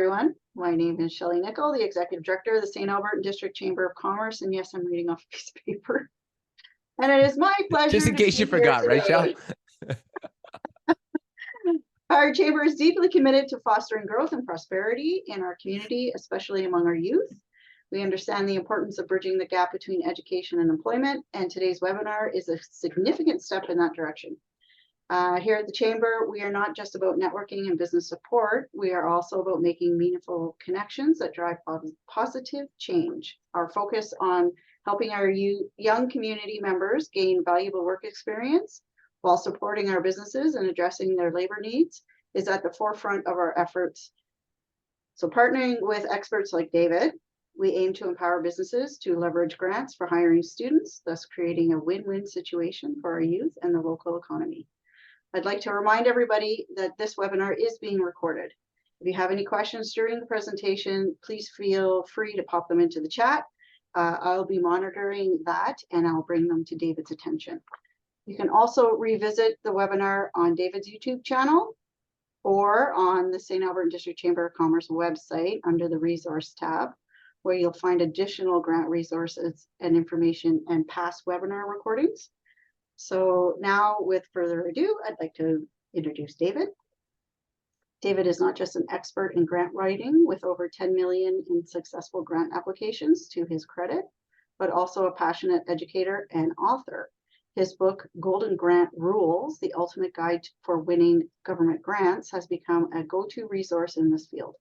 Everyone. My name is Shelley Nicol, the Executive Director of the St. Albertan District Chamber of Commerce. And yes, I'm reading off a piece of paper. And it is my pleasure Just in case you forgot, right, Shell? Our chamber is deeply committed to fostering growth and prosperity in our community, especially among our youth. We understand the importance of bridging the gap between education and employment, and today's webinar is a significant step in that direction. Here at the Chamber, we are not just about networking and business support. We are also about making meaningful connections that drive positive change. Our focus on helping our young community members gain valuable work experience while supporting our businesses and addressing their labor needs is at the forefront of our efforts. So partnering with experts like David, we aim to empower businesses to leverage grants for hiring students, thus creating a win-win situation for our youth and the local economy. I'd like to remind everybody that this webinar is being recorded. If you have any questions during the presentation, please feel free to pop them into the chat. I'll be monitoring that and I'll bring them to David's attention. You can also revisit the webinar on David's YouTube channel or on the St. Albertan District Chamber of Commerce website under the resource tab, where you'll find additional grant resources and information and past webinar recordings. So now, with further ado, I'd like to introduce David. David is not just an expert in grant writing with over 10 million in successful grant applications to his credit, but also a passionate educator and author. His book, Golden Grant Rules, The Ultimate Guide for Winning Government Grants, has become a go-to resource in this field.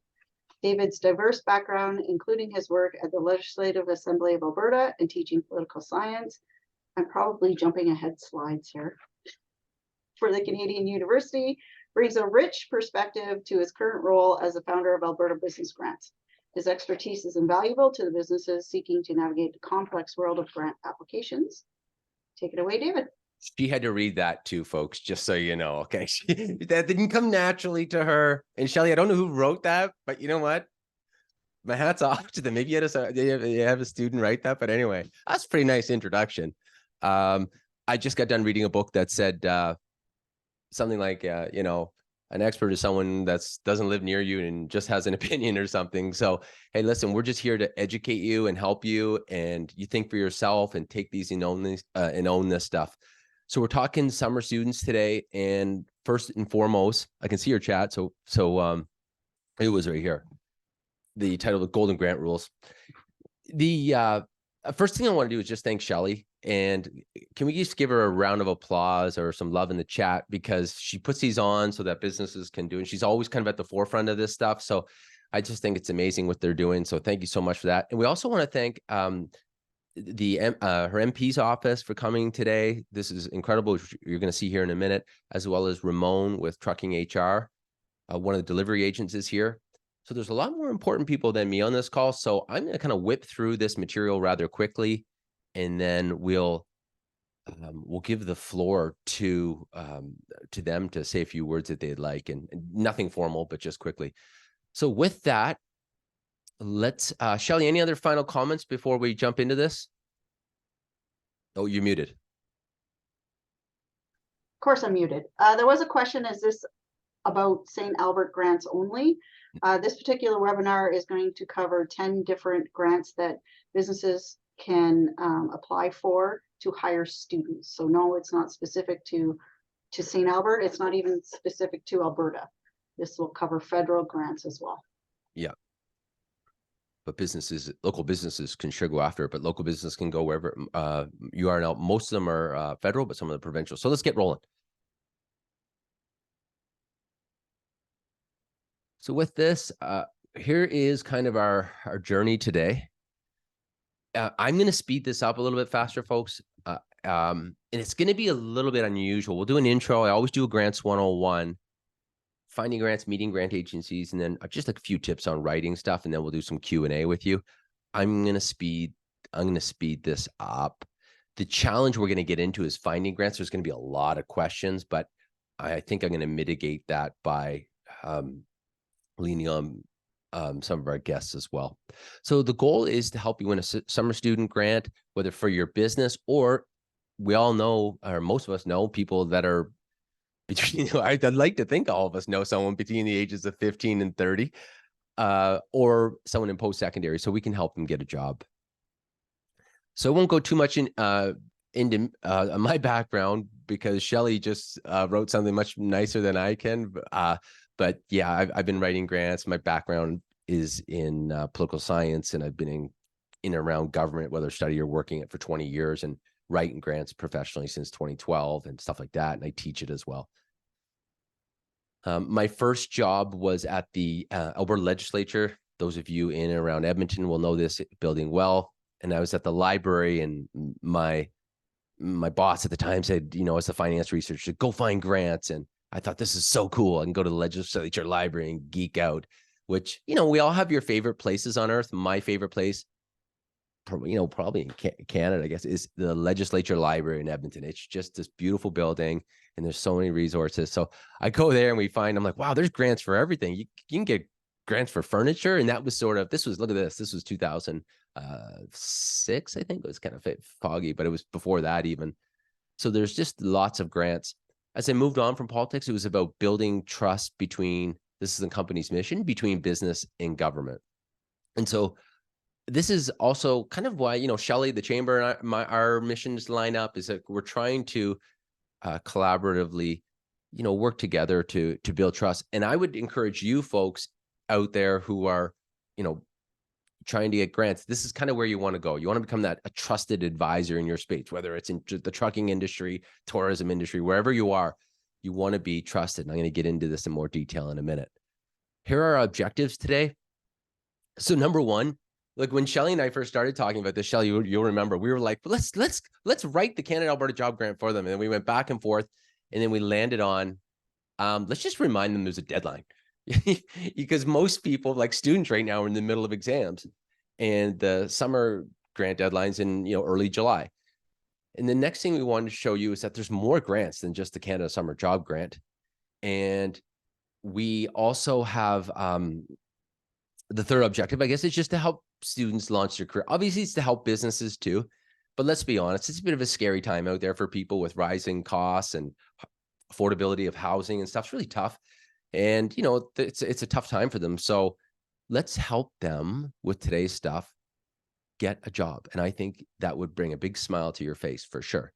David's diverse background, including his work at the Legislative Assembly of Alberta and teaching political science, I'm probably jumping ahead slides here, for the Canadian University, brings a rich perspective to his current role as the founder of Alberta Business Grants. His expertise is invaluable to the businesses seeking to navigate the complex world of grant applications. Take it away, David. She had to read that too, folks, just so you know, okay? That didn't come naturally to her. And Shelley, I don't know who wrote that, but you know what? My hat's off to them. Maybe you have a student write that, but anyway, that's a pretty nice introduction. I just got done reading a book that said something like, you know, an expert is someone that doesn't live near you and just has an opinion or something. So, hey, listen, we're just here to educate you and help you, and you think for yourself and take these and own this stuff. So we're talking summer students today, and first and foremost, I can see your chat. So it was right here. The title of Golden Grant Rules. The first thing I want to do is just thank Shelley. And can we just give her a round of applause or some love in the chat, because she puts these on so that businesses can do it. And she's always kind of at the forefront of this stuff. So I just think it's amazing what they're doing. So thank you so much for that. And we also want to thank her MP's office for coming today. This is incredible. You're going to see here in a minute, as well as Ramon with Trucking HR. One of the delivery agents is here. So there's a lot more important people than me on this call. So I'm going to kind of whip through this material rather quickly, and then we'll give the floor to them to say a few words that they'd like, and nothing formal, but just quickly. So with that, let's Shelley, any other final comments before we jump into this? Oh, you're muted. Of course I'm muted. There was a question, is this about St. Albert grants only? This particular webinar is going to cover 10 different grants that businesses can apply for to hire students. So no, it's not specific to St. Albert. It's not even specific to Alberta. This will cover federal grants as well. Yeah. But local businesses can sure go after it, but local business can go wherever you are now. Most of them are federal, but some of the provincial. So let's get rolling. So with this, here is kind of our journey today. I'm going to speed this up a little bit faster, folks. And it's going to be a little bit unusual. We'll do an intro. I always do a grants 101, finding grants, meeting grant agencies, and then just like a few tips on writing stuff. And then we'll do some Q&A with you. I'm going to speed this up. The challenge we're going to get into is finding grants. There's going to be a lot of questions, but I think I'm going to mitigate that by leaning on some of our guests as well. So the goal is to help you win a summer student grant, whether for your business or we all know, or most of us know, people that are between, I'd like to think all of us know someone between the ages of 15 and 30. or someone in post-secondary, so we can help them get a job. So I won't go too much into my background because Shelly just wrote something much nicer than I can. But yeah, I've been writing grants. My background is in political science, and I've been in and around government, whether study or working it for 20 years, and writing grants professionally since 2012 and stuff like that. And I teach it as well. My first job was at the Alberta Legislature. Those of you in and around Edmonton will know this building well. And I was at the library, and my boss at the time said, you know, as a finance researcher, go find grants. And I thought, this is so cool. I can go to the legislature library and geek out, which, you know, we all have your favorite places on earth. My favorite place, you know, probably in Canada, I guess, is the Legislature Library in Edmonton. It's just this beautiful building, and there's so many resources. So I go there and I'm like, wow, there's grants for everything. You can get grants for furniture. And that was sort of, look at this. This was 2006, I think. It was kind of foggy, but it was before that even. So there's just lots of grants. As I moved on from politics, it was about building trust between, this is the company's mission, between business and government. And so this is also kind of why, you know, Shelly, the chamber, and our missions line up, is that we're trying to collaboratively, you know, work together to build trust. And I would encourage you folks out there who are, you know, trying to get grants. This is kind of where you want to go. You want to become a trusted advisor in your space, whether it's in the trucking industry, tourism industry, wherever you are, you want to be trusted. And I'm going to get into this in more detail in a minute. Here are our objectives today. So number one, like when Shelly and I first started talking about this, Shelly, you'll remember, we were like, let's write the Canada Alberta Job Grant for them. And then we went back and forth, and then we landed on, let's just remind them there's a deadline. Because most people, like students right now, are in the middle of exams, and the summer grant deadline's in, you know, early July. And the next thing we wanted to show you is that there's more grants than just the Canada Summer Job Grant. And we also have the third objective, I guess, is just to help students launch their career. Obviously, it's to help businesses too, but let's be honest, it's a bit of a scary time out there for people with rising costs and affordability of housing and stuff. It's really tough. And, you know, it's a tough time for them. So let's help them with today's stuff get a job. And I think that would bring a big smile to your face for sure.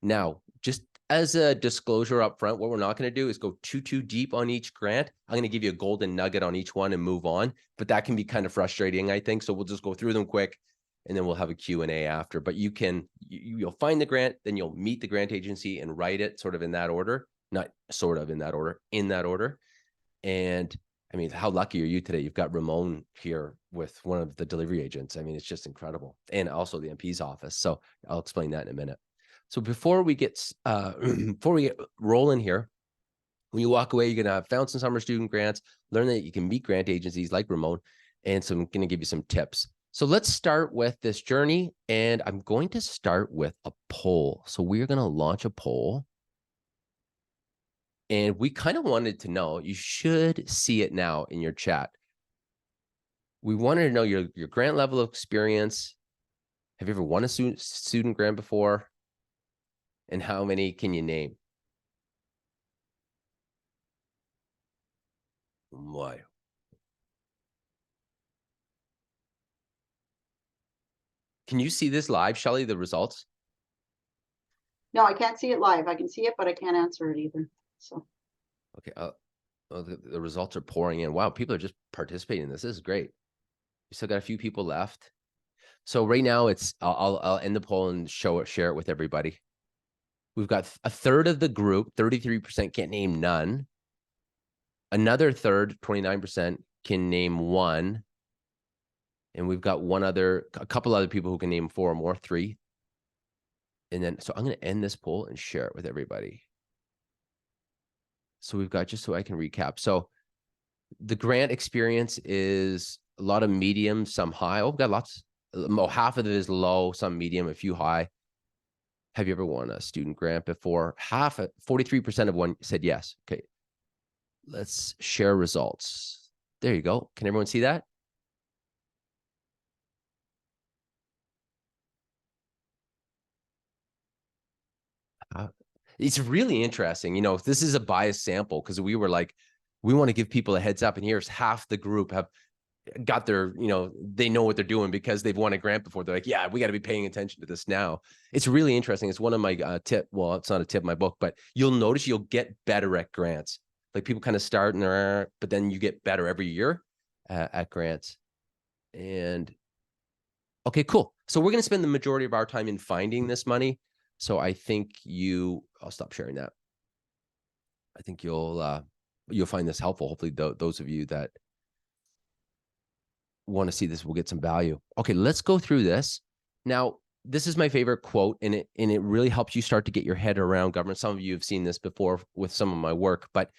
Now, just as a disclosure up front, what we're not going to do is go too deep on each grant. I'm going to give you a golden nugget on each one and move on, but that can be kind of frustrating, I think. So we'll just go through them quick, and then we'll have a Q&A after. But you'll find the grant, then you'll meet the grant agency and write it sort of in that order, not sort of in that order, in that order. And I mean, how lucky are you today? You've got Ramon here with one of the delivery agents. I mean, it's just incredible. And also the MP's office. So I'll explain that in a minute. So before we get rolling here, when you walk away, you're going to have found some summer student grants, learn that you can meet grant agencies like Ramon, and so I'm going to give you some tips. So let's start with this journey, and I'm going to start with a poll. So we're going to launch a poll. And we kind of wanted to know, you should see it now in your chat. We wanted to know your grant level of experience. Have you ever won a student grant before? And how many can you name? Why? Can you see this live, Shelly, the results? No, I can't see it live. I can see it, but I can't answer it either. So. Okay. The results are pouring in. Wow, people are just participating in this. This is great. We still got a few people left. So right now it's, I'll end the poll and share it with everybody. We've got a third of the group, 33% can't name none. Another third, 29%, can name one. And we've got a couple other people who can name 4 or more, 3. And then, so I'm going to end this poll and share it with everybody. So we've got, just so I can recap. So the grant experience is a lot of medium, some high. Oh, we've got lots. Half of it is low, some medium, a few high. Have you ever won a student grant before? 43% of one said yes. Okay. Let's share results. There you go. Can everyone see that? It's really interesting. You know, this is a biased sample because we were like, we want to give people a heads up, and here's half the group have got their, they know what they're doing because they've won a grant before. They're like, yeah, we got to be paying attention to this now. It's really interesting. It's one of my well, it's not a tip in my book, but you'll notice you'll get better at grants. Like people kind of start and but then you get better every year at grants. And okay, cool. So we're going to spend the majority of our time in finding this money. So I think I'll stop sharing that. I think you'll find this helpful. Hopefully those of you that want to see this will get some value. Okay, let's go through this. Now, this is my favorite quote, and it really helps you start to get your head around government. Some of you have seen this before with some of my work, but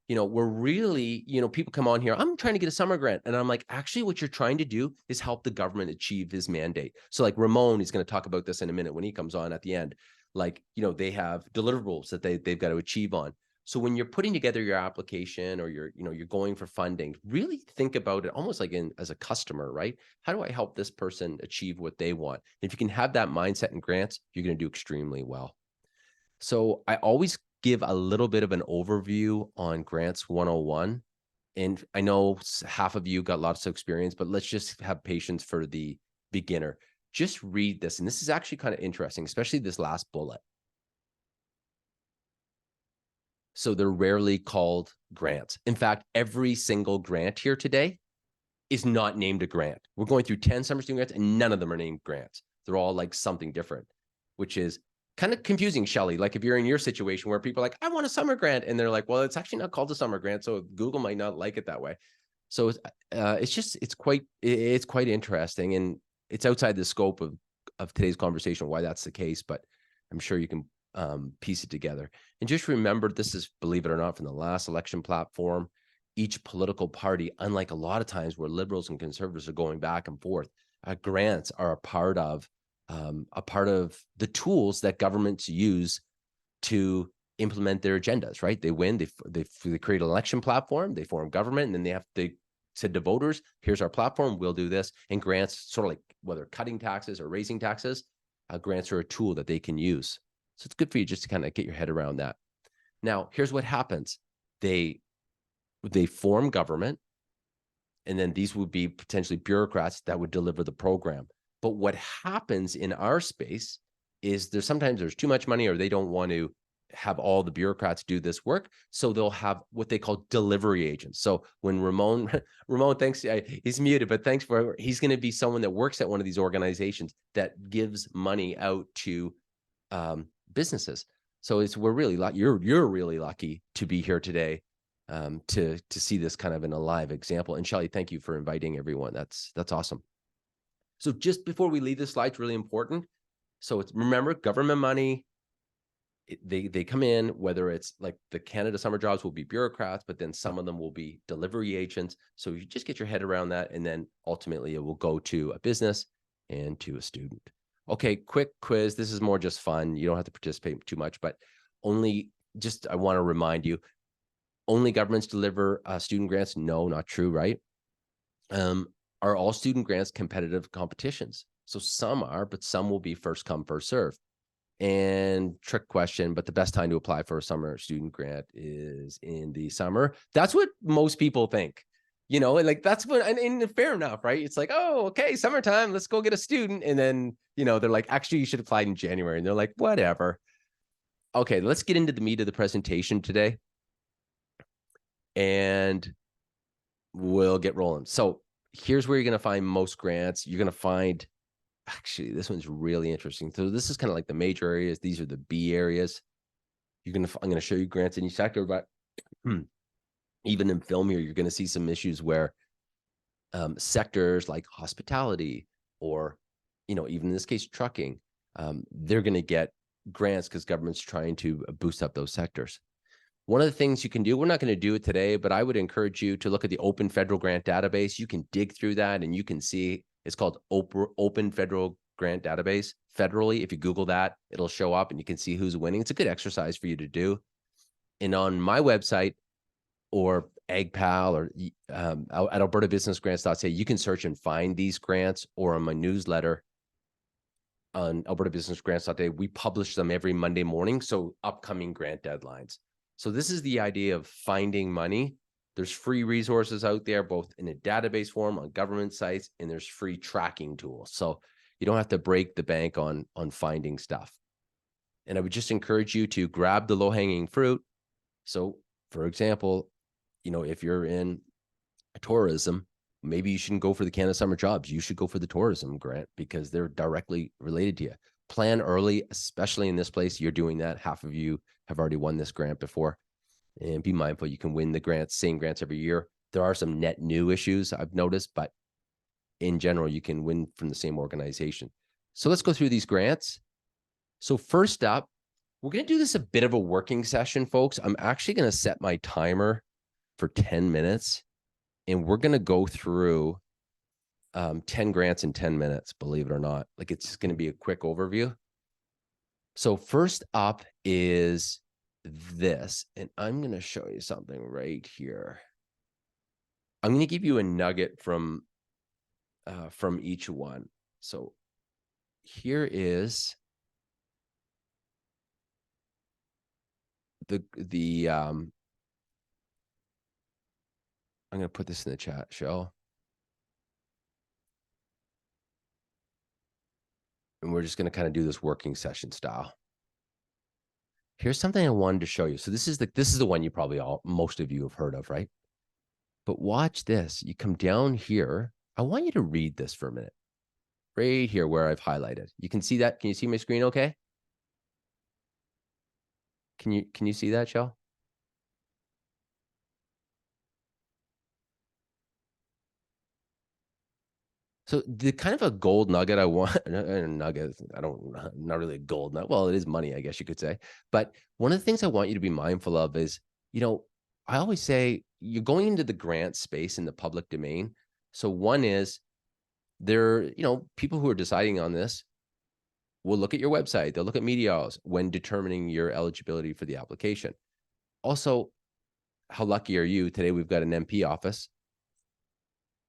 we're really, people come on here, I'm trying to get a summer grant. And I'm like, actually, what you're trying to do is help the government achieve his mandate. So like Ramon is going to talk about this in a minute when he comes on at the end. Like, they have deliverables that they've got to achieve on. So when you're putting together your application or you're going for funding, really think about it almost like as a customer, right? How do I help this person achieve what they want? If you can have that mindset in grants, you're going to do extremely well. So I always give a little bit of an overview on Grants 101. And I know half of you got lots of experience, but let's just have patience for the beginner. Just read this. And this is actually kind of interesting, especially this last bullet. So they're rarely called grants. In fact, every single grant here today is not named a grant. We're going through 10 summer student grants and none of them are named grants. They're all like something different, which is kind of confusing, Shelly. Like if you're in your situation where people are like, I want a summer grant. And they're like, well, it's actually not called a summer grant. So Google might not like it that way. So it's quite interesting. And it's outside the scope of today's conversation, why that's the case, but I'm sure you can piece it together. And just remember, this is, believe it or not, from the last election platform. Each political party, unlike a lot of times where liberals and conservatives are going back and forth, grants are a part of the tools that governments use to implement their agendas, right? They win, they create an election platform, they form government, and then they said to voters, here's our platform, we'll do this. And grants, sort of like whether cutting taxes or raising taxes, grants are a tool that they can use. So it's good for you just to kind of get your head around that. Now, here's what happens. They form government, and then these would be potentially bureaucrats that would deliver the program. But what happens in our space is sometimes there's too much money, or they don't want to have all the bureaucrats do this work. So they'll have what they call delivery agents. So when Ramon, thanks, he's muted, but he's going to be someone that works at one of these organizations that gives money out to businesses. So we're really lucky. You're really lucky to be here today to see this kind of in a live example. And Shelly, thank you for inviting everyone. That's awesome. So just before we leave this slide, it's really important. So remember, government money, they come in, whether it's like the Canada Summer Jobs will be bureaucrats, but then some of them will be delivery agents. So you just get your head around that, and then ultimately it will go to a business and to a student. Okay, quick quiz. This is more just fun. You don't have to participate too much, but I want to remind you, only governments deliver student grants. No, not true, right? Are all student grants competitive competitions? So some are, but some will be first come, first serve. And trick question, but the best time to apply for a summer student grant is in the summer. That's what most people think. Like that's what, and fair enough, right? It's like, oh, okay, summertime, let's go get a student. And then, they're like, actually, you should apply in January. And they're like, whatever. Okay, let's get into the meat of the presentation today. And we'll get rolling. So here's where you're going to find most grants. You're going to find, actually, this one's really interesting. So this is kind of like the major areas. These are the B areas. I'm going to show you grants in each sector, but even in film here, you're going to see some issues where sectors like hospitality or, even in this case, trucking, they're going to get grants because government's trying to boost up those sectors. One of the things you can do, we're not going to do it today, but I would encourage you to look at the Open Federal Grant Database. You can dig through that and you can see it's called Open Federal Grant Database federally. If you Google that, it'll show up and you can see who's winning. It's a good exercise for you to do. And on my website or AgPal or at albertabusinessgrants.ca, you can search and find these grants, or on my newsletter on albertabusinessgrants.ca, we publish them every Monday morning. So upcoming grant deadlines. So this is the idea of finding money There's free resources out there, both in a database form on government sites, and there's free tracking tools. So you don't have to break the bank on finding stuff. And I would just encourage you to grab the low-hanging fruit. So, for example, you know, if you're in tourism, maybe you shouldn't go for the Canada Summer Jobs. You should go for the tourism grant because they're directly related to you. Plan early, especially in this place. You're doing that. Half of you have already won this grant before. And be mindful, you can win the grants, same grants every year. There are some net new issues I've noticed, but in general, you can win from the same organization. So let's go through these grants. So first up, we're going to do this a bit of a working session, folks. I'm actually going to set my timer for 10 minutes, and we're going to go through 10 grants in 10 minutes, believe it or not. Like, it's going to be a quick overview. So first up is this, and I'm going to show you something right here. I'm going to give you a nugget from each one. So here is I'm going to put this in the chat, Shell. And we're just going to kind of do this working session style. Here's something I wanted to show you. So this is the one you probably most of you have heard of, right? But watch this. You come down here. I want you to read this for a minute. Right here where I've highlighted. You can see that. Can you see my screen okay? Can you see that, Shell? So the kind of a gold nugget I want, nugget, not really a gold nugget. Well, it is money, I guess you could say. But one of the things I want you to be mindful of is, you know, I always say you're going into the grant space in the public domain. So one is people who are deciding on this will look at your website. They'll look at Mediaos when determining your eligibility for the application. Also, how lucky are you? Today, we've got an MP office.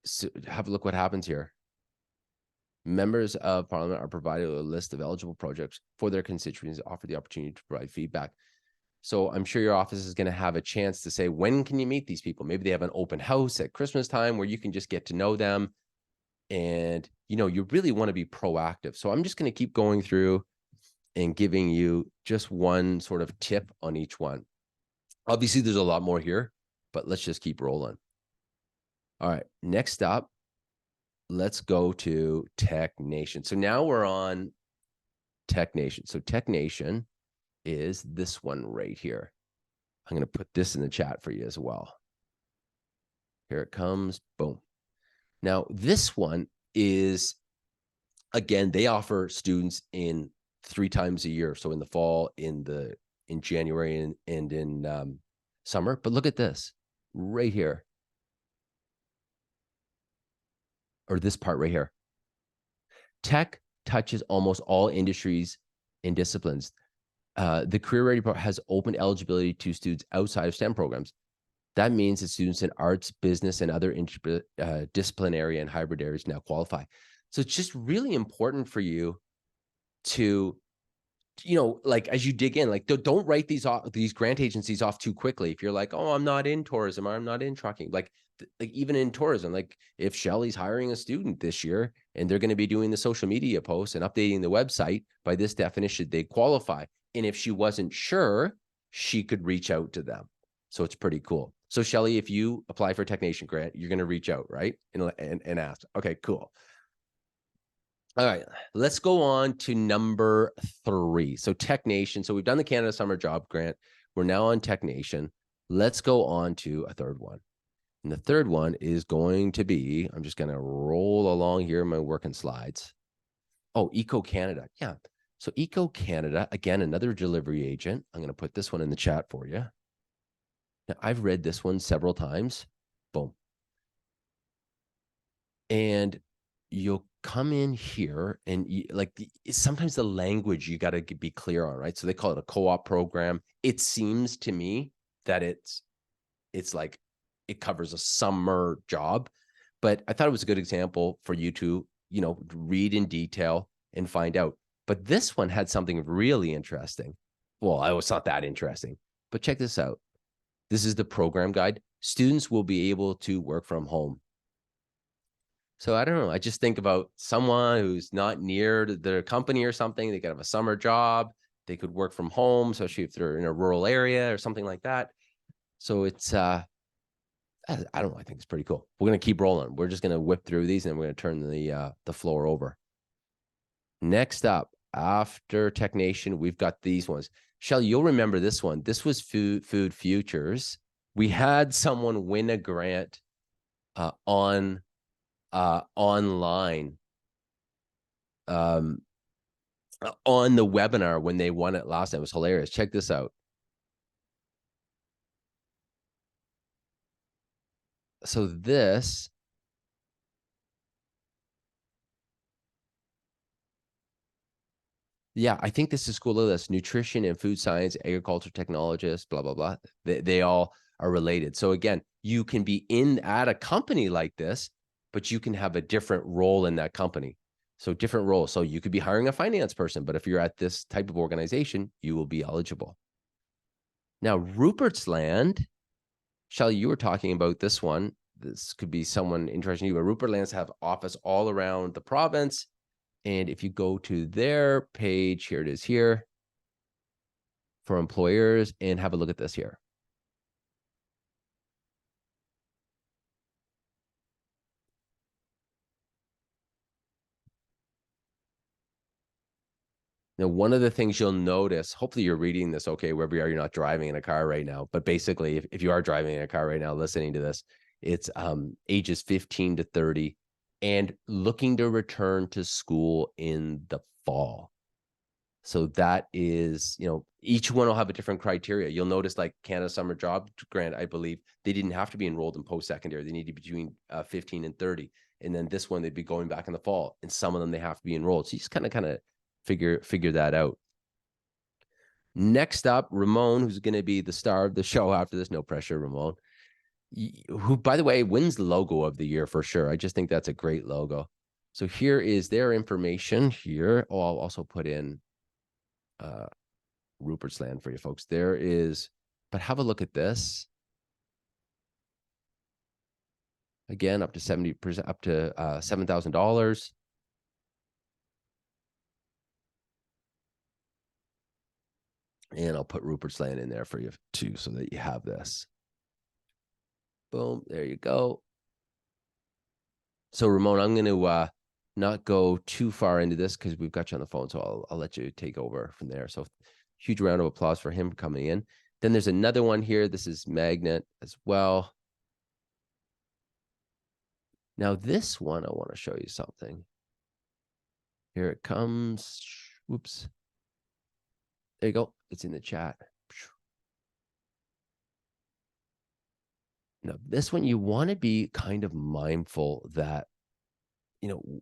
So have a look what happens here. Members of Parliament are provided a list of eligible projects for their constituents, offer the opportunity to provide feedback. So I'm sure your office is going to have a chance to say, when can you meet these people? Maybe they have an open house at Christmas time where you can just get to know them. And, you really want to be proactive. So I'm just going to keep going through and giving you just one sort of tip on each one. Obviously, there's a lot more here, but let's just keep rolling. All right, next up, let's go to TechNation. So now we're on TechNation. So TechNation is this one right here. I'm going to put this in the chat for you as well. Here it comes. Boom. Now, this one is, again, they offer students in 3 times a year. So in the fall, in January, and in summer. But look at this right here. Or this part right here. Tech touches almost all industries and disciplines. The Career Ready program has open eligibility to students outside of STEM programs. That means that students in arts, business, and other disciplinary and hybrid areas now qualify. So it's just really important for you to, like, as you dig in, like, don't write these grant agencies off too quickly. If you're like, oh, I'm not in tourism, or I'm not in trucking, like even in tourism, like if Shelley's hiring a student this year and they're going to be doing the social media posts and updating the website, by this definition, they qualify. And if she wasn't sure, she could reach out to them. So it's pretty cool. So Shelley, if you apply for a TechNation grant, you're going to reach out, right? And ask. Okay, cool. All right, let's go on to number 3. So TechNation. So we've done the Canada Summer Job Grant. We're now on TechNation. Let's go on to a third one. And the third one is going to be, I'm just going to roll along here in my working slides. Oh, Eco Canada. Yeah. So Eco Canada, again, another delivery agent. I'm going to put this one in the chat for you. Now, I've read this one several times. Boom. And you'll come in here and sometimes the language you got to be clear on, right? So they call it a co-op program. It seems to me that it's like it covers a summer job, but I thought it was a good example for you to, read in detail and find out. But this one had something really interesting. Well, it's not that interesting, but check this out. This is the program guide. students will be able to work from home. So I don't know. I just think about someone who's not near their company or something. They could have a summer job. They could work from home, especially if they're in a rural area or something like that. So it's, I don't know. I think it's pretty cool. We're going to keep rolling. We're just going to whip through these and we're going to turn the floor over. Next up, after Technation, we've got these ones. Shelley, you'll remember this one. This was Food Futures. We had someone win a grant online on the webinar when they won it last time. It was hilarious. Check this out. So this, yeah, I think this is cool. Look at this: nutrition and food science, agriculture technologists, blah, blah, blah. They all are related. So again, you can be at a company like this, but you can have a different role in that company. So different roles. So you could be hiring a finance person, but if you're at this type of organization, you will be eligible. Now, Rupert's Land, Shelley, you were talking about this one. This could be someone interested in you, but Rupert Lands have office all around the province. And if you go to their page, here it is here for employers, and have a look at this here. Now, one of the things you'll notice, hopefully you're reading this okay, wherever you are, you're not driving in a car right now. But basically, if you are driving in a car right now, listening to this, it's ages 15 to 30 and looking to return to school in the fall. So that is, each one will have a different criteria. You'll notice like Canada Summer Job Grant, I believe, they didn't have to be enrolled in post-secondary. They need to be between 15 and 30. And then this one, they'd be going back in the fall. And some of them, they have to be enrolled. So you just kind of figure that out. Next up, Ramon, who's going to be the star of the show after this. No pressure, Ramon. Who, by the way, wins the logo of the year for sure. I just think that's a great logo. So here is their information here. Oh, I'll also put in Rupert's Land for you folks. There is, but have a look at this. Again, up to 70%, up to $7,000. And I'll put Rupert's Land in there for you too, so that you have this. Boom, there you go. So Ramon, I'm going to not go too far into this because we've got you on the phone, so I'll let you take over from there. So huge round of applause for him coming in. Then there's another one here. This is Magnet as well. Now this one, I want to show you something. Here it comes. Whoops. There you go. It's in the chat. Now this one, you want to be kind of mindful that,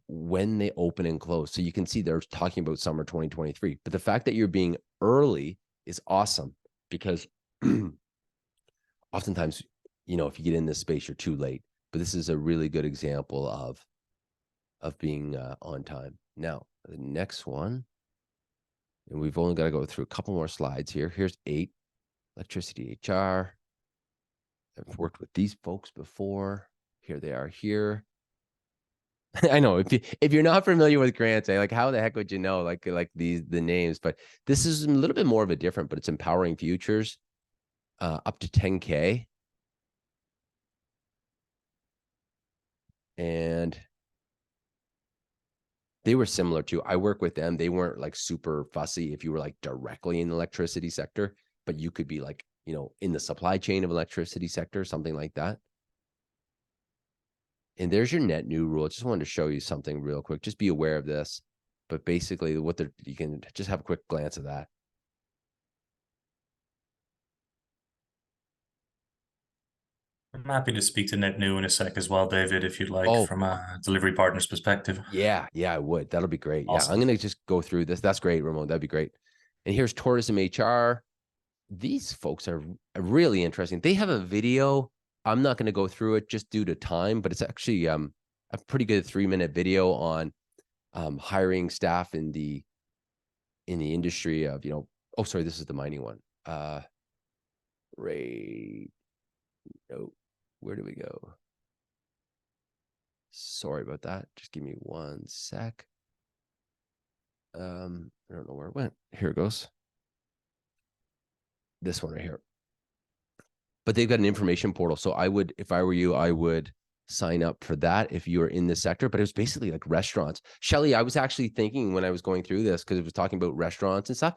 when they open and close. So you can see they're talking about summer 2023, but the fact that you're being early is awesome because oftentimes, if you get in this space, you're too late. But this is a really good example of being on time. Now, the next one, and we've only got to go through a couple more slides here. Here's 8, electricity HR. I've worked with these folks before. Here they are here. I know if you're not familiar with grants, like how the heck would you know like the names? But this is a little bit more of a different, but it's Empowering Futures, up to 10K. And they were similar to, I work with them. They weren't like super fussy if you were like directly in the electricity sector, but you could be like, in the supply chain of electricity sector, something like that. And there's your net new rule. I just wanted to show you something real quick. Just be aware of this. But basically you can just have a quick glance of that. I'm happy to speak to net new in a sec as well, David, if you'd like, from a delivery partner's perspective. Yeah, I would. That'll be great. Awesome. Yeah, I'm going to just go through this. That's great, Ramon. That'd be great. And here's Tourism HR. These folks are really interesting. They have a video. I'm not going to go through it just due to time, but it's actually a pretty good 3-minute video on hiring staff in the industry of, oh, sorry, this is the mining one. Right. No, where do we go? Sorry about that. Just give me 1 sec. I don't know where it went. Here it goes. This one right here. But they've got an information portal. So I would, if I were you, I would sign up for that if you were in this sector. But it was basically like restaurants. Shelly, I was actually thinking when I was going through this, because it was talking about restaurants and stuff,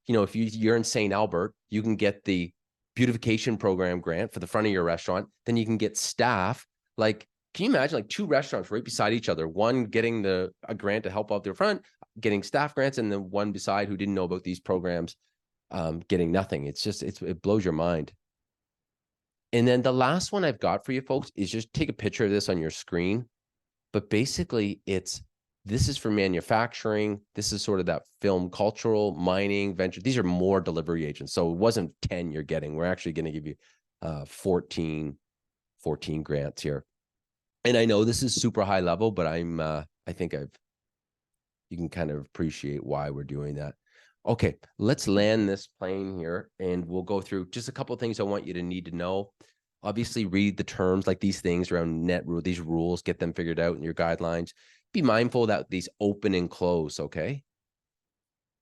you know, if you're in St. Albert, you can get the beautification program grant for the front of your restaurant. Then you can get staff. Like, can you imagine like 2 restaurants right beside each other, one getting a grant to help out their front, getting staff grants, and then one beside who didn't know about these programs getting nothing. It's just, it blows your mind. And then the last one I've got for you folks is just take a picture of this on your screen. But basically this is for manufacturing. This is sort of that film, cultural, mining, venture. These are more delivery agents. So it wasn't 10 you're getting. We're actually going to give you 14 grants here. And I know this is super high level, but I think you can kind of appreciate why we're doing that. Okay, let's land this plane here and we'll go through just a couple of things I want you to need to know. Obviously, read the terms like these things around these rules, get them figured out in your guidelines. Be mindful that these open and close, okay?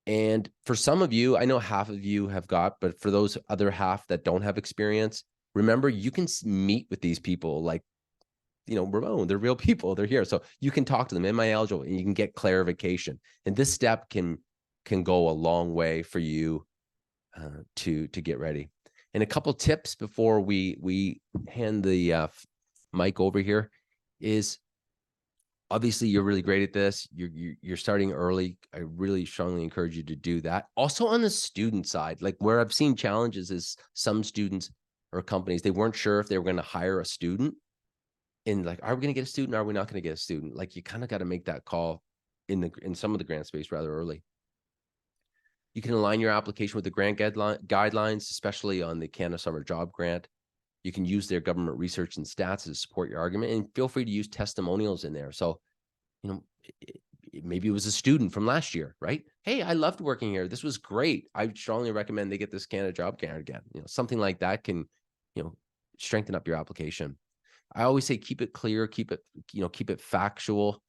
And for some of you, I know half of you have got, but for those other half that don't have experience, remember you can meet with these people like, you know, Ramon, they're real people, they're here. So you can talk to them, am I eligible? And you can get clarification. And this step can go a long way for you to get ready. And a couple tips before we hand the mic over here is, obviously you're really great at this. You're starting early. I really strongly encourage you to do that. Also on the student side, like where I've seen challenges is some students or companies, they weren't sure if they were going to hire a student. And like, are we going to get a student? Or are we not going to get a student? Like you kind of got to make that call in some of the grant space rather early. You can align your application with the grant guidelines, especially on the Canada Summer Job Grant. You can use their government research and stats to support your argument, and feel free to use testimonials in there. So, you know, maybe it was a student from last year, right? Hey, I loved working here. This was great. I strongly recommend they get this Canada Job Grant again. You know, something like that can, you know, strengthen up your application. I always say, keep it clear, keep it factual.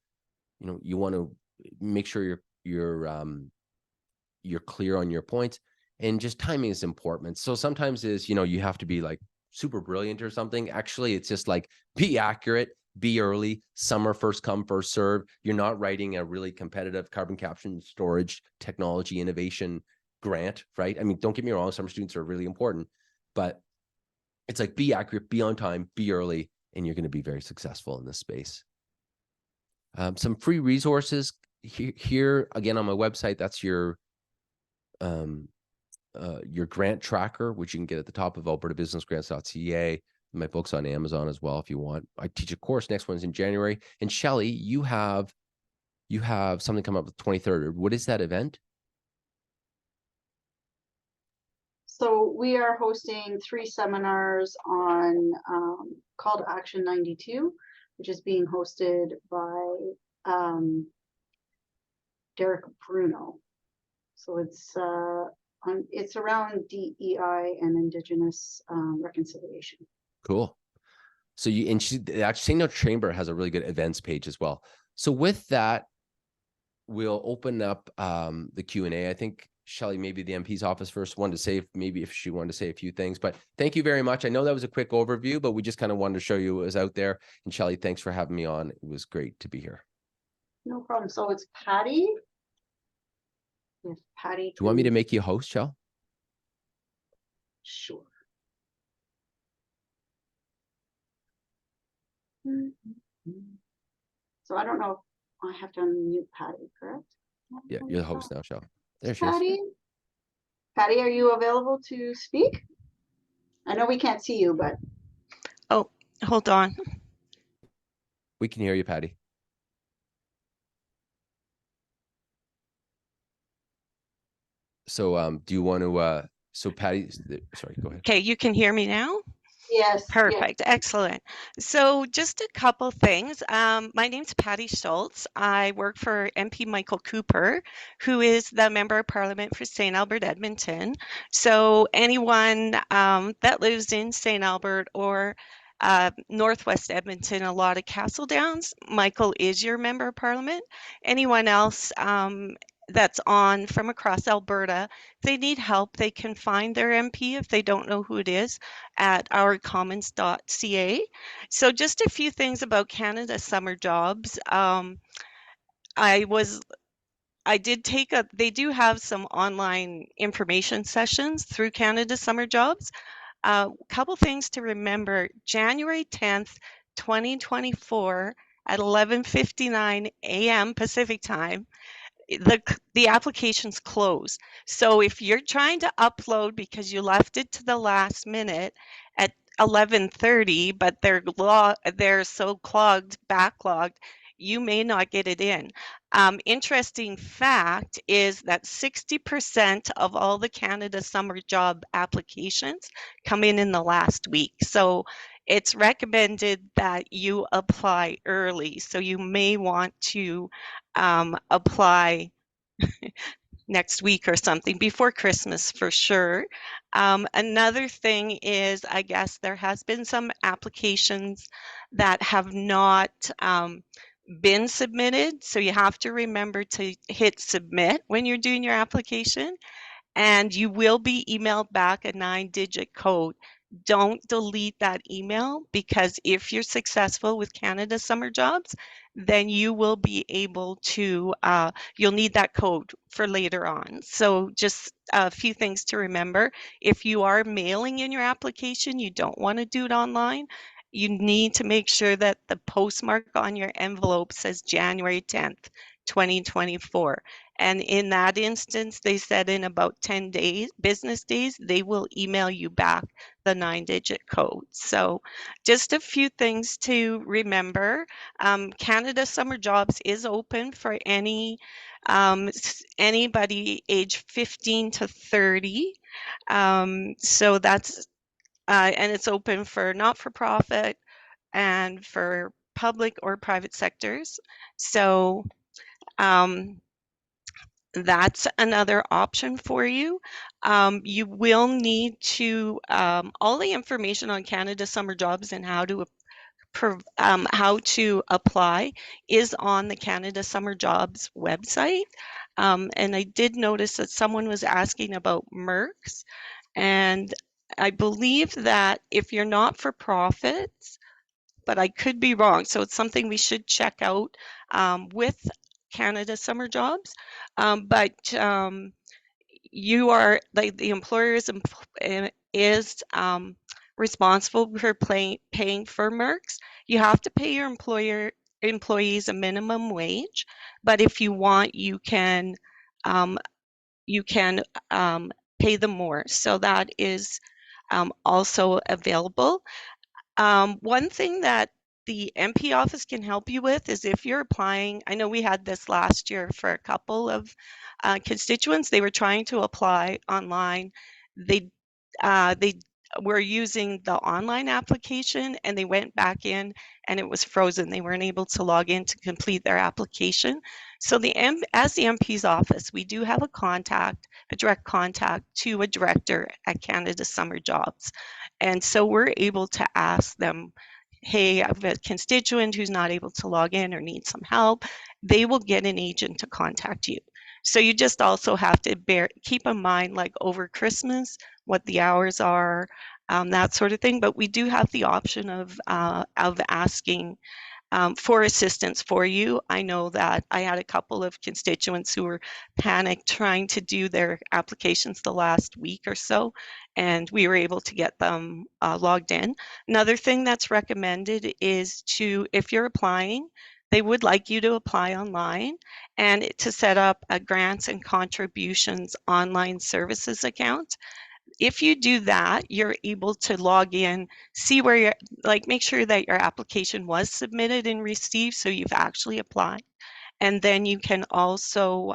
You know, you want to make sure you're clear on your points, and just timing is important. So sometimes you know, you have to be like super brilliant or something. Actually, it's just like, be accurate, be early, summer first come, first serve. You're not writing a really competitive carbon capture and storage technology innovation grant, right? I mean, don't get me wrong, summer students are really important, but it's like, be accurate, be on time, be early, and you're going to be very successful in this space. Some free resources here again on my website. That's your grant tracker, which you can get at the top of albertabusinessgrants.ca. My book's on Amazon as well if you want. I teach a course. Next one's in January. And Shelly, you have something come up with 23rd. What is that event? So we are hosting 3 seminars on Call to Action 92, which is being hosted by Derek Bruno. So it's around DEI and Indigenous reconciliation. Cool. So actually, St. Note Chamber has a really good events page as well. So with that, we'll open up the Q&A. I think Shelly, maybe the MP's office first wanted to say, maybe if she wanted to say a few things, but thank you very much. I know that was a quick overview, but we just kind of wanted to show you what was out there. And Shelly, thanks for having me on. It was great to be here. No problem. So it's Patty. If Patty. Do you want me to make you a host, Shell? Sure. So I don't know if I have to unmute Patty, correct? Yeah, you're the host now, Shell. There she Patty? is. Patty, are you available to speak? I know we can't see you, but. Oh, hold on. We can hear you, Patty. So do you want to, so Patty, sorry, go ahead. Okay, you can hear me now? Yes. Perfect. Yes. Excellent. So just a couple things. My name's Patty Schultz. I work for MP Michael Cooper, who is the Member of Parliament for St. Albert Edmonton. So anyone that lives in St. Albert or Northwest Edmonton, a lot of Castle Downs. Michael is your member of parliament. Anyone else that's on from across Alberta, if they need help, they can find their MP if they don't know who it is at ourcommons.ca. So just a few things about Canada Summer Jobs. They do have some online information sessions through Canada Summer Jobs. A couple things to remember: January 10th, 2024 at 11:59 a.m. Pacific time, the applications close. So if you're trying to upload because you left it to the last minute at 11:30, but they're so backlogged, you may not get it in. Interesting fact is that 60% of all the Canada Summer Job applications come in the last week. So it's recommended that you apply early. So you may want to apply next week or something before Christmas for sure. Another thing is, I guess there has been some applications that have not been submitted. So you have to remember to hit submit when you're doing your application, and you will be emailed back a 9-digit code. Don't delete that email, because if you're successful with Canada Summer Jobs, then you will be able to, you'll need that code for later on. So just a few things to remember. If you are mailing in your application, you don't want to do it online. You need to make sure that the postmark on your envelope says January 10th, 2024. And in that instance, they said in about 10 business days, they will email you back the 9-digit code. So just a few things to remember. Canada Summer Jobs is open for anybody age 15 to 30. So that's, and it's open for not-for-profit and for public or private sectors. So that's another option for you. You will need to, all the information on Canada Summer Jobs and how to apply is on the Canada Summer Jobs website. And I did notice that someone was asking about MERCs, and I believe that if you're not for profits, but I could be wrong, so it's something we should check out with Canada Summer Jobs. But you are, like, the employer is responsible for paying for MERCs. You have to pay your employees a minimum wage, but if you want, you can pay them more. So that is also available. One thing that the MP office can help you with is if you're applying. I know we had this last year for a couple of constituents. They were trying to apply online. They were using the online application, and they went back in and it was frozen. They weren't able to log in to complete their application. So as the MP's office, we do have a direct contact to a director at Canada Summer Jobs. And so we're able to ask them, hey, I have a constituent who's not able to log in or needs some help. They will get an agent to contact you. So you just also have to keep in mind, like over Christmas, what the hours are, that sort of thing. But we do have the option of asking for assistance for you. I know that I had a couple of constituents who were panicked trying to do their applications the last week or so, and we were able to get them logged in. Another thing that's recommended is if you're applying, they would like you to apply online and to set up a grants and contributions online services account. If you do that, you're able to log in, see where you're, make sure that your application was submitted and received, so you've actually applied. And then you can also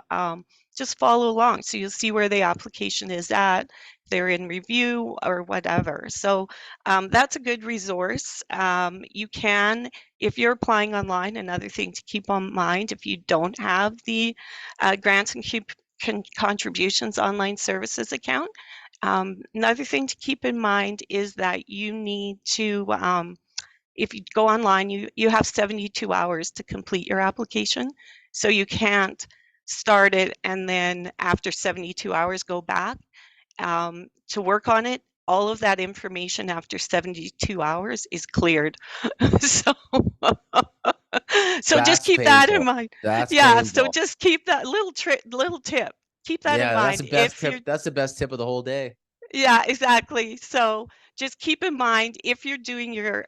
just follow along. So you'll see where the application is at, if they're in review or whatever. So that's a good resource. You can, if you're applying online, another thing to keep in mind, if you don't have the grants and contributions online services account, another thing to keep in mind is that you need to if you go online, you have 72 hours to complete your application. So you can't start it and then after 72 hours go back to work on it. All of that information after 72 hours is cleared. So, so just That's keep that in painful. mind. That's Yeah, so painful. just keep that little tip. Keep that in Yeah, that's mind. the best If you're tip. That's the best tip of the whole day. yeah, exactly. So just keep in mind if you're doing your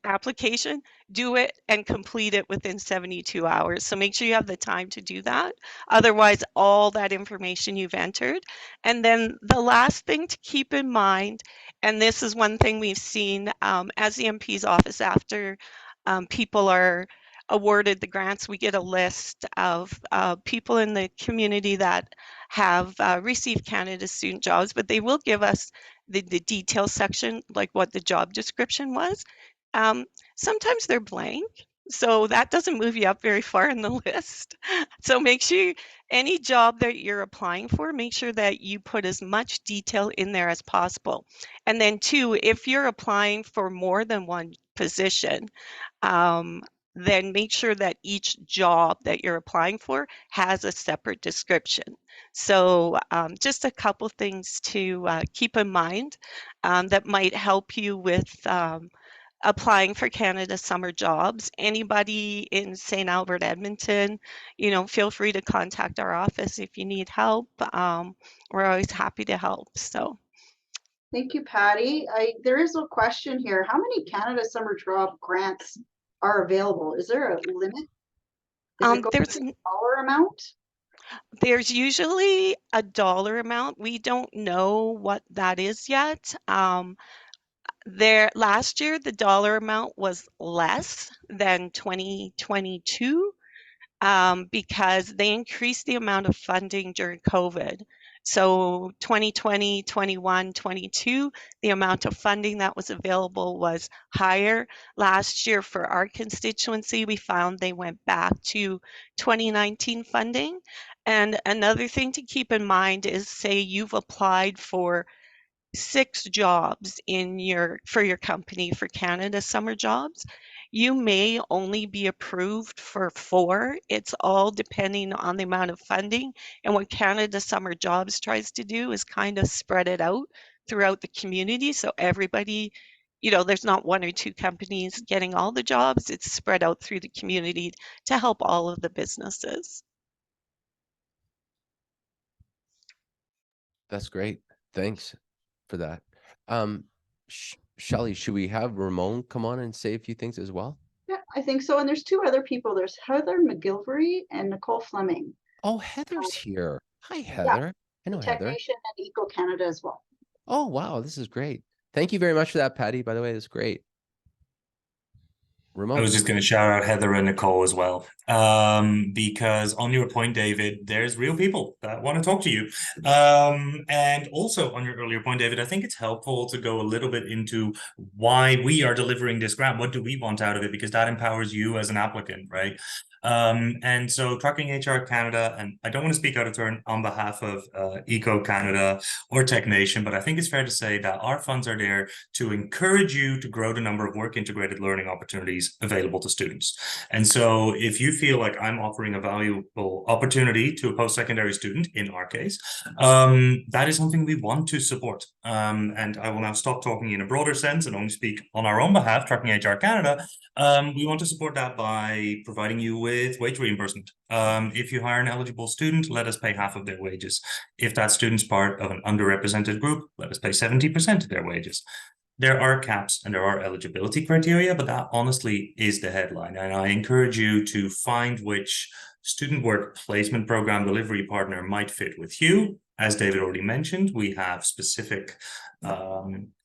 application, do it and complete it within 72 hours. So make sure you have the time to do that. Otherwise, all that information you've entered. And then the last thing to keep in mind, and this is one thing we've seen as the MP's office after people are awarded the grants, we get a list of people in the community that have received Canada Student Jobs, but they will give us the detail section, like what the job description was. Sometimes they're blank, so that doesn't move you up very far in the list. So make sure any job that you're applying for, make sure that you put as much detail in there as possible. And then two, if you're applying for more than one position, then make sure that each job that you're applying for has a separate description. So just a couple things to keep in mind that might help you with applying for Canada Summer Jobs. Anybody in St. Albert, Edmonton, feel free to contact our office if you need help. We're always happy to help. So. Thank you, Patty. There is a question here. How many Canada Summer Job grants are available? Is there a limit? There's a dollar amount? There's usually a dollar amount. We don't know what that is yet. Last year, the dollar amount was less than 2022 because they increased the amount of funding during COVID. So 2020, 21, 22, the amount of funding that was available was higher. Last year for our constituency, we found they went back to 2019 funding. And another thing to keep in mind is, say you've applied for 6 jobs for your company for Canada Summer Jobs, you may only be approved for 4. It's all depending on the amount of funding. And what Canada Summer Jobs tries to do is kind of spread it out throughout the community. So everybody, there's not 1 or 2 companies getting all the jobs. It's spread out through the community to help all of the businesses. That's great. Thanks for that. Shelley, should we have Ramon come on and say a few things as well? Yeah, I think so. And there's 2 other people. There's Heather McGilvery and Nicole Fleming. Oh, Heather's here. Hi, Heather. I know Heather. Tech Nation and Eco Canada as well. Oh, wow. This is great. Thank you very much for that, Patty. By the way, that's great. Ramon. I was just going to shout out Heather and Nicole as well, because on your point, David, there's real people that want to talk to you. And also on your earlier point, David, I think it's helpful to go a little bit into why we are delivering this grant. What do we want out of it? Because that empowers you as an applicant, right? And so Trucking HR Canada, and I don't want to speak out of turn on behalf of Eco Canada or Tech Nation, but I think it's fair to say that our funds are there to encourage you to grow the number of work integrated learning opportunities available to students. And so if you feel like I'm offering a valuable opportunity to a post-secondary student, in our case, that is something we want to support. And I will now stop talking in a broader sense and only speak on our own behalf, Trucking HR Canada. We want to support that by providing you with wage reimbursement. If you hire an eligible student, let us pay half of their wages. If that student's part of an underrepresented group, let us pay 70% of their wages. There are caps and there are eligibility criteria, but that honestly is the headline. And I encourage you to find which student work placement program delivery partner might fit with you. As David already mentioned, we have specific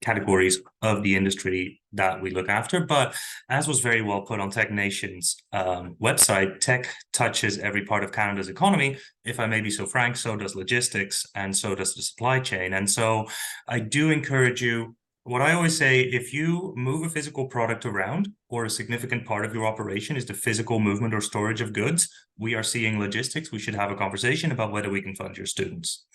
categories of the industry that we look after, but as was very well put on Tech Nation's website, tech touches every part of Canada's economy. If I may be so frank, so does logistics, and so does the supply chain. And so I do encourage you, what I always say, if you move a physical product around, or a significant part of your operation is the physical movement or storage of goods, we are seeing logistics, we should have a conversation about whether we can fund your students.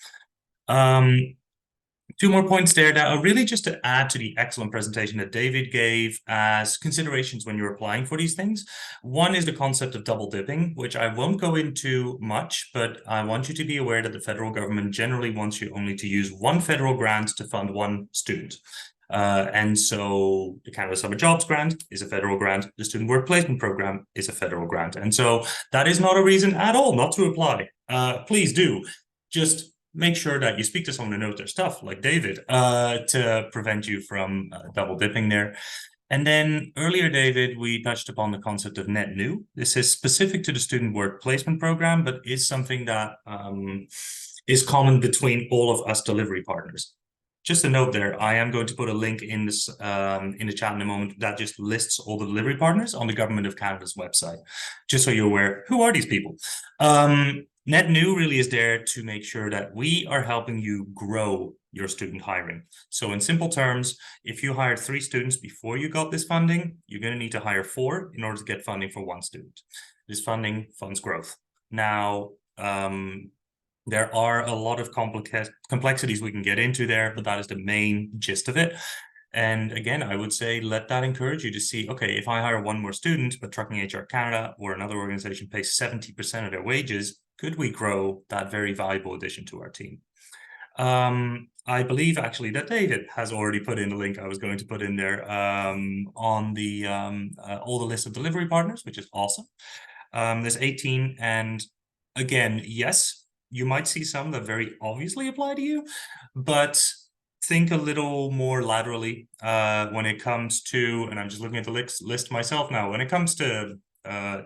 Two more points there that are really just to add to the excellent presentation that David gave as considerations when you're applying for these things. One is the concept of double dipping, which I won't go into much, but I want you to be aware that the federal government generally wants you only to use one federal grant to fund one student. And so the Canada Summer Jobs Grant is a federal grant. The Student Work Placement Program is a federal grant. And so that is not a reason at all not to apply. Please do. Just make sure that you speak to someone who knows their stuff, like David, to prevent you from double dipping there. And then earlier, David, we touched upon the concept of net new. This is specific to the Student Work Placement Program, but is something that is common between all of us delivery partners. Just a note there, I am going to put a link in this in the chat in a moment that just lists all the delivery partners on the Government of Canada's website, just so you're aware, who are these people? Net New really is there to make sure that we are helping you grow your student hiring. So in simple terms, if you hired 3 students before you got this funding, you're going to need to hire 4 in order to get funding for 1 student. This funding funds growth. Now, there are a lot of complexities we can get into there, but that is the main gist of it. And again, I would say let that encourage you to see, okay, if I hire 1 more student, but Trucking HR Canada or another organization pays 70% of their wages, could we grow that very valuable addition to our team? I believe actually that David has already put in the link I was going to put in there on the all the list of delivery partners, which is awesome. There's 18, and again, yes, you might see some that very obviously apply to you, but think a little more laterally when it comes to, and I'm just looking at the list myself now, when it comes to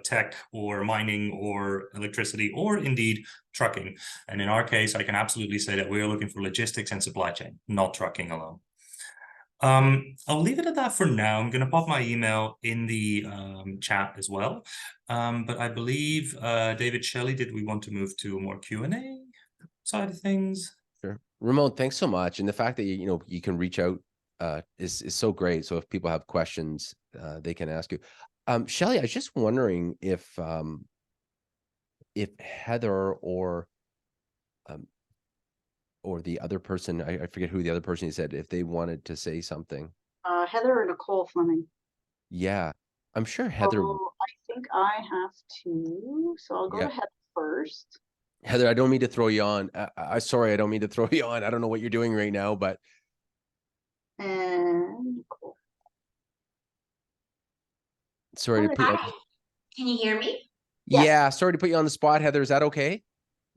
tech or mining or electricity or indeed trucking. And in our case, I can absolutely say that we are looking for logistics and supply chain, not trucking alone. I'll leave it at that for now. I'm going to pop my email in the chat as well. But I believe, David, Shelley, did we want to move to a more Q&A side of things? Sure. Ramon, thanks so much. And the fact that you can reach out is so great. So if people have questions, they can ask you. Shelley, I was just wondering if Heather or the other person, I forget who the other person you said, if they wanted to say something. Heather or Nicole Fleming. Yeah, I'm sure Heather. So I think I have to. So I'll go to Heather first. Heather, I don't mean to throw you on. Sorry, I don't mean to throw you on. I don't know what you're doing right now, but. And Nicole. Sorry to put you. Hi. Can you hear me? Yes. Yeah, sorry to put you on the spot, Heather. Is that okay?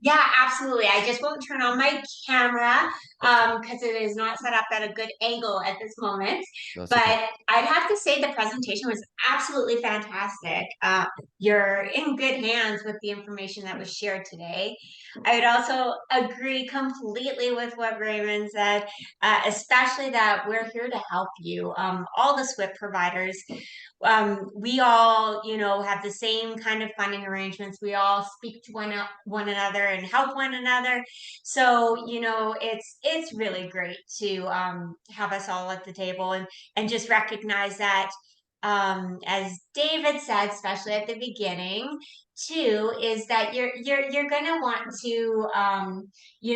Yeah, absolutely. I just won't turn on my camera because it is not set up at a good angle at this moment. No, But okay. I'd have to say the presentation was absolutely fantastic. You're in good hands with the information that was shared today. I would also agree completely with what Raymond said, especially that we're here to help you. All the SWIP providers, we all, have the same kind of funding arrangements. We all speak to one another and help one another. So, it's really great to have us all at the table and just recognize that, as David said, especially at the beginning, too, is that you're going to want to,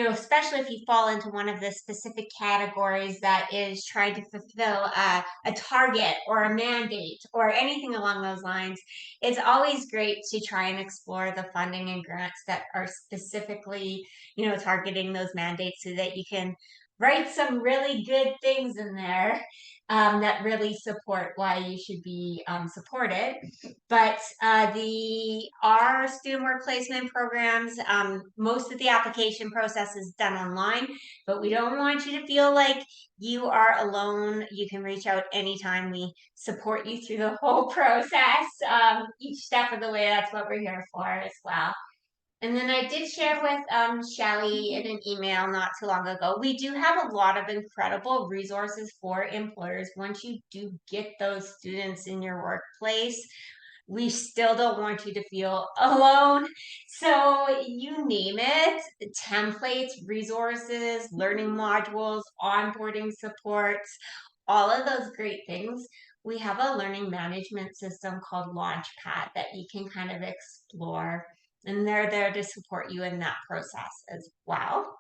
especially if you fall into one of the specific categories that is trying to fulfill a target or a mandate or anything along those lines, it's always great to try and explore the funding and grants that are specifically, targeting those mandates so that you can write some really good things in there that really support why you should be supported. But our student work placement programs, most of the application process is done online, but we don't want you to feel like you are alone. You can reach out anytime. We support you through the whole process, each step of the way. That's what we're here for as well. And then I did share with Shelley in an email not too long ago. We do have a lot of incredible resources for employers. Once you do get those students in your workplace, we still don't want you to feel alone. So you name it, templates, resources, learning modules, onboarding supports, all of those great things. We have a learning management system called Launchpad that you can kind of explore. And they're there to support you in that process as well.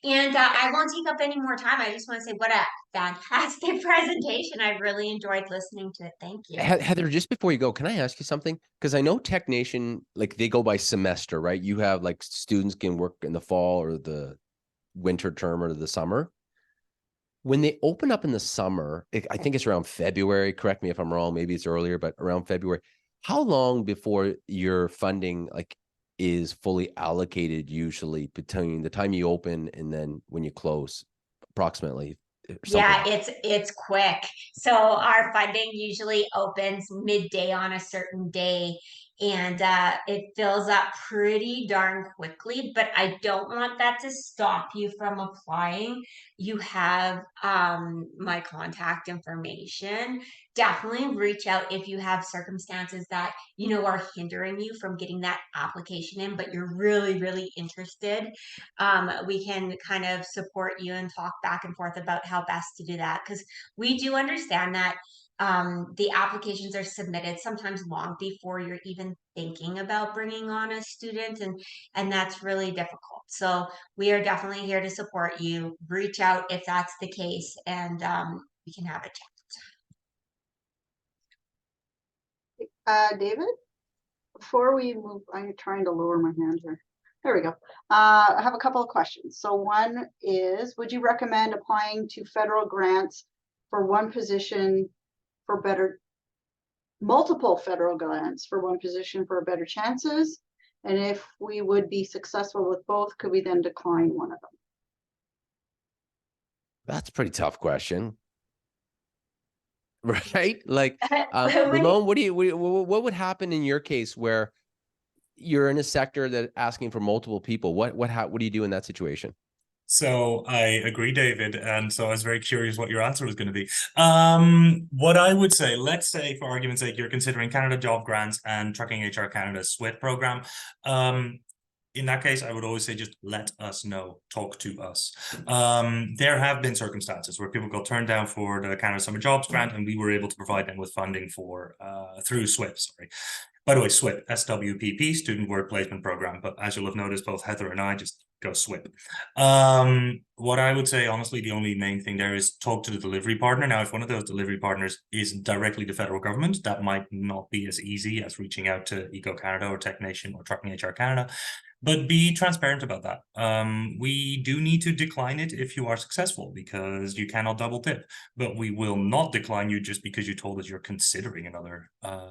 And I won't take up any more time. I just want to say what a fantastic presentation. I really enjoyed listening to it. Thank you. Heather, just before you go, can I ask you something? Because I know Tech Nation, like they go by semester, right? You have like students can work in the fall or the winter term or the summer. When they open up in the summer, I think it's around February. Correct me if I'm wrong. Maybe it's earlier, but around February. How long before your funding like is fully allocated usually between the time you open and then when you close, approximately? Yeah, it's quick. So our funding usually opens midday on a certain day, and it fills up pretty darn quickly. But I don't want that to stop you from applying. You have my contact information. Definitely reach out if you have circumstances that are hindering you from getting that application in, but you're really, really interested. We can kind of support you and talk back and forth about how best to do that, because we do understand that the applications are submitted sometimes long before you're even thinking about bringing on a student, and that's really difficult. So we are definitely here to support you. Reach out if that's the case, and we can have a chat. David, before we move, I'm trying to lower my hand here. There we go. I have a couple of questions. So one is, would you recommend applying to federal grants for one position for multiple federal grants for one position for better chances? And if we would be successful with both, could we then decline one of them? That's a pretty tough question. Right? Like, When- Ramon, what would happen in your case where you're in a sector that asking for multiple people? What do you do in that situation? So I agree, David. And so I was very curious what your answer was going to be. What I would say, let's say for argument's sake, you're considering Canada Job Grants and Trucking HR Canada's SWIT program. In that case, I would always say, just let us know, talk to us. There have been circumstances where people got turned down for the Canada Summer Jobs Grant, and we were able to provide them with funding for through SWIP, sorry. By the way, SWIP, SWPP, Student Work Placement Program. But as you'll have noticed, both Heather and I just go SWIP. What I would say, honestly, the only main thing there is talk to the delivery partner. Now, if one of those delivery partners is directly the federal government, that might not be as easy as reaching out to Eco Canada or Tech Nation or Trucking HR Canada. But be transparent about that. We do need to decline it if you are successful, because you cannot double dip. But we will not decline you just because you told us you're considering another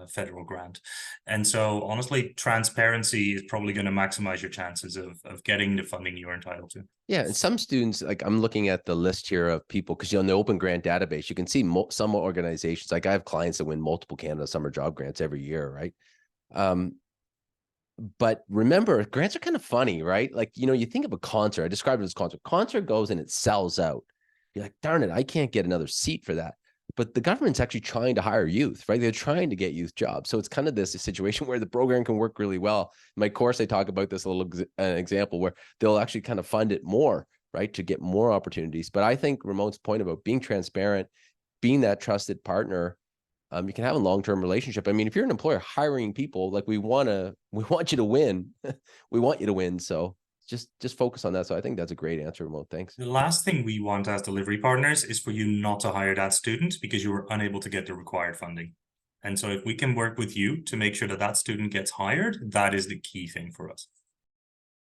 federal grant. And so, honestly, transparency is probably going to maximize your chances of getting the funding you're entitled to. Yeah, and some students, like I'm looking at the list here of people, because on the Open Grant database, you can see some organizations. Like I have clients that win multiple Canada Summer Job Grants every year, right? But remember, grants are kind of funny, right? Like, you think of a concert. I described it as concert. Concert goes and it sells out. You're like, darn it, I can't get another seat for that. But the government's actually trying to hire youth, right? They're trying to get youth jobs. So it's kind of this situation where the program can work really well. In my course, I talk about this little example where they'll actually kind of fund it more, right? To get more opportunities. But I think Ramon's point about being transparent, being that trusted partner, you can have a long-term relationship. I mean, if you're an employer hiring people, like we want you to win. We want you to win. So just focus on that. So I think that's a great answer, Ramon. Thanks. The last thing we want as delivery partners is for you not to hire that student because you were unable to get the required funding. And so if we can work with you to make sure that that student gets hired, that is the key thing for us.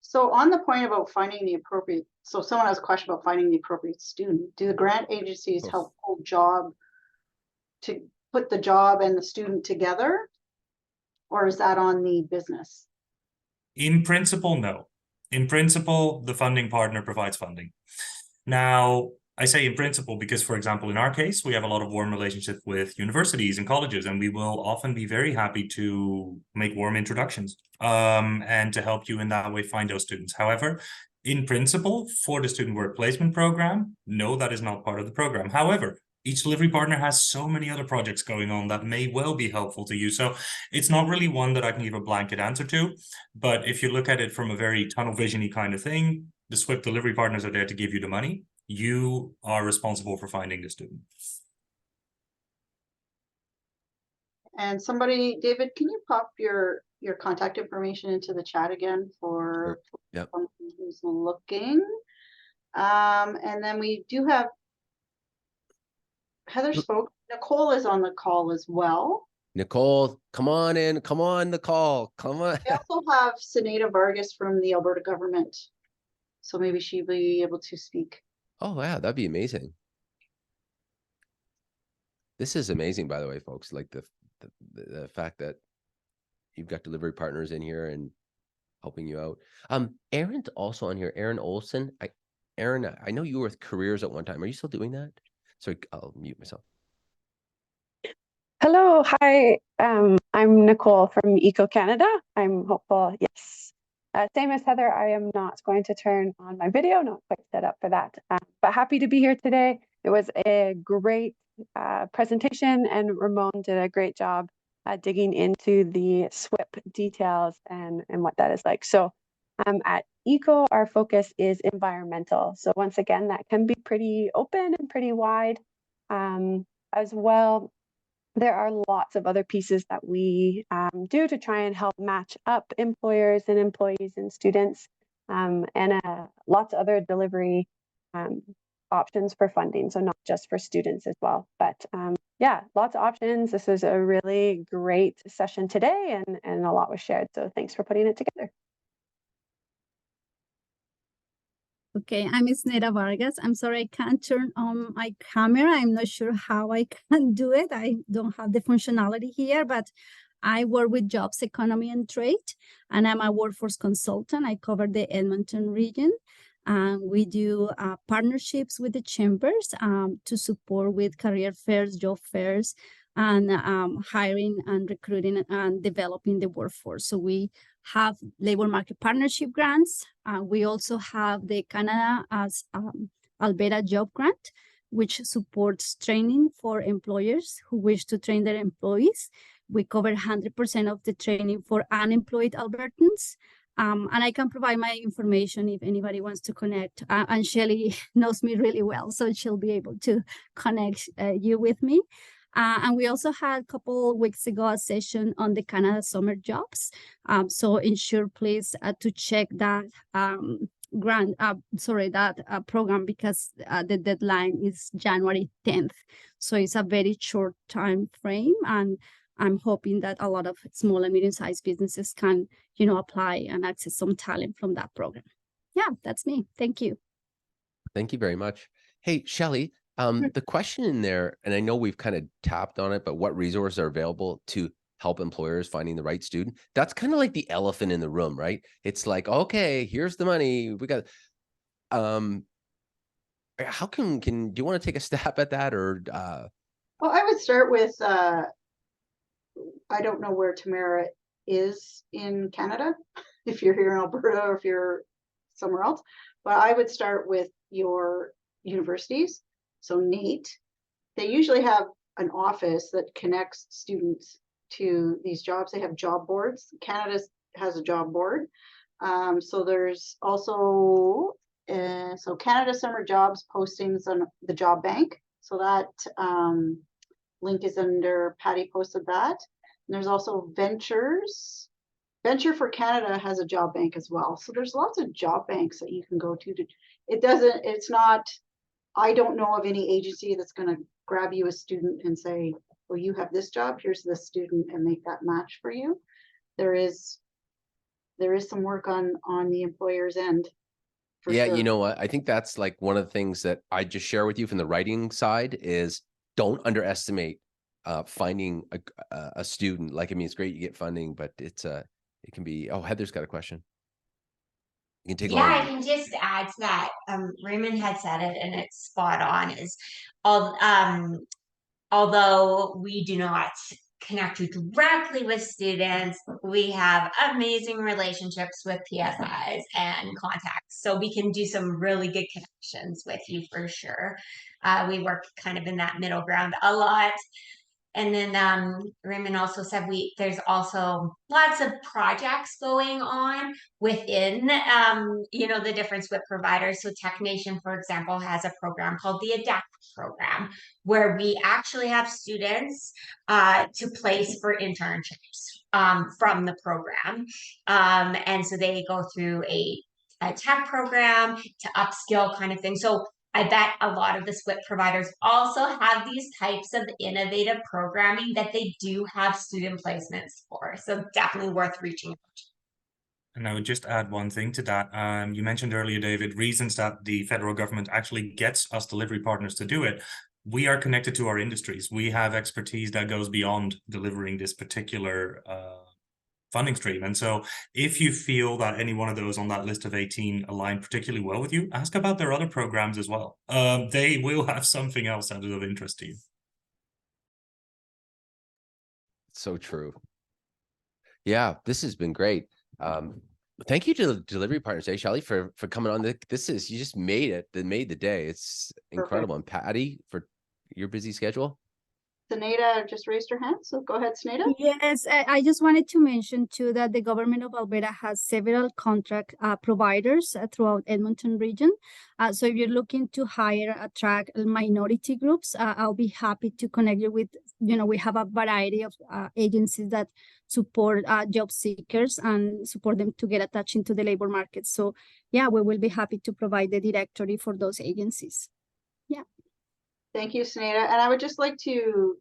So on the point about finding the appropriate, so someone has a question about finding the appropriate student. Do the grant agencies help pull job to put the job and the student together? Or is that on the business? In principle, no. In principle, the funding partner provides funding. Now, I say in principle because, for example, in our case, we have a lot of warm relationships with universities and colleges, and we will often be very happy to make warm introductions and to help you in that way find those students. However, in principle, for the student work placement program, no, that is not part of the program. However, each delivery partner has so many other projects going on that may well be helpful to you. So it's not really one that I can give a blanket answer to. But if you look at it from a very tunnel vision-y kind of thing, the SWIP delivery partners are there to give you the money. You are responsible for finding the student. And somebody, David, can you pop your contact information into the chat again for Yep. someone who's looking? And then we do have Heather spoke. Nicole is on the call as well. Nicole, come on in. Come on the call. Come on. We also have Seneda Vargas from the Alberta government. So maybe she'll be able to speak. Oh, wow. That'd be amazing. This is amazing, by the way, folks. Like the fact that you've got delivery partners in here and helping you out. Aaron's also on here. Aaron Olson. Aaron, I know you were with Careers at one time. Are you still doing that? Sorry, I'll mute myself. Hello, hi. I'm Nicole from Eco Canada. I'm hopeful, yes. Same as Heather, I am not going to turn on my video, not quite set up for that. But happy to be here today. It was a great presentation, and Ramon did a great job digging into the SWIP details and what that is like. So at Eco, our focus is environmental. So once again, that can be pretty open and pretty wide as well. There are lots of other pieces that we do to try and help match up employers and employees and students, and lots of other delivery options for funding. So not just for students as well, but yeah, lots of options. This was a really great session today, and a lot was shared. So thanks for putting it together. Okay, I'm Seneda Vargas. I'm sorry I can't turn on my camera. I'm not sure how I can do it. I don't have the functionality here, but I work with jobs, economy, and trade, and I'm a workforce consultant. I cover the Edmonton region. We do partnerships with the chambers to support with career fairs, job fairs, and hiring and recruiting and developing the workforce. So we have labor market partnership grants. We also have the Canada as Alberta Job Grant, which supports training for employers who wish to train their employees. We cover 100% of the training for unemployed Albertans. And I can provide my information if anybody wants to connect. And Shelly knows me really well, so she'll be able to connect you with me. And we also had a couple weeks ago a session on the Canada Summer Jobs. So ensure please to check that program, because the deadline is January 10th. So it's a very short time frame, and I'm hoping that a lot of small and medium-sized businesses can, apply and access some talent from that program. Yeah, that's me. Thank you. Thank you very much. Hey, Shelly, the question in there, and I know we've kind of tapped on it, but what resources are available to help employers finding the right student? That's kind of like the elephant in the room, right? It's like, okay, here's the money. We got, how do you want to take a stab at that, or? Well, I would start with, I don't know where Tamara is in Canada, if you're here in Alberta or if you're somewhere else, but I would start with your universities. So NAIT, they usually have an office that connects students to these jobs. They have job boards. Canada has a job board. So there's also, so Canada Summer Jobs postings on the job bank. So that link is under, Patty posted that. And there's also Ventures. Venture for Canada has a job bank as well. So there's lots of job banks that you can go to. It's not, I don't know of any agency that's going to grab you a student and say, well, you have this job, here's this student, and make that match for you. There is some work on the employer's end. Yeah, sure. You know what? I think that's like one of the things that I just share with you from the writing side is don't underestimate finding a student. Like, I mean, it's great you get funding, but it can be, oh, Heather's got a question. You can take Yeah, I can just add to that. Raymond had said it, and it's spot on. Although we do not connect you directly with students, we have amazing relationships with PSIs and contacts, so we can do some really good connections with you for sure. We work kind of in that middle ground a lot. And then Raymond also said there's also lots of projects going on within the different SWIP providers. So TechNation, for example, has a program called the Adapt program, where we actually have students to place for internships from the program. And so they go through a a tech program to upskill kind of thing. So I bet a lot of the SWIP providers also have these types of innovative programming that they do have student placements for. So definitely worth reaching out. And I would just add one thing to that. You mentioned earlier, David, reasons that the federal government actually gets us delivery partners to do it. We are connected to our industries. We have expertise that goes beyond delivering this particular funding stream. And so if you feel that any one of those on that list of 18 align particularly well with you, ask about their other programs as well. They will have something else that is of interest to you. So true. Yeah, this has been great. Thank you to the delivery partners, Shelly, for coming on. This is, you just made it. That made the day. It's incredible. And Patty, for your busy schedule. Seneda just raised her hand, so go ahead, Seneda. Yes, I just wanted to mention too that the government of Alberta has several contract providers throughout Edmonton region. So if you're looking to hire, attract minority groups, I'll be happy to connect you with, we have a variety of agencies that support job seekers and support them to get attached into the labor market. So yeah, we will be happy to provide the directory for those agencies. Yeah. Thank you, Seneda. And I would just like to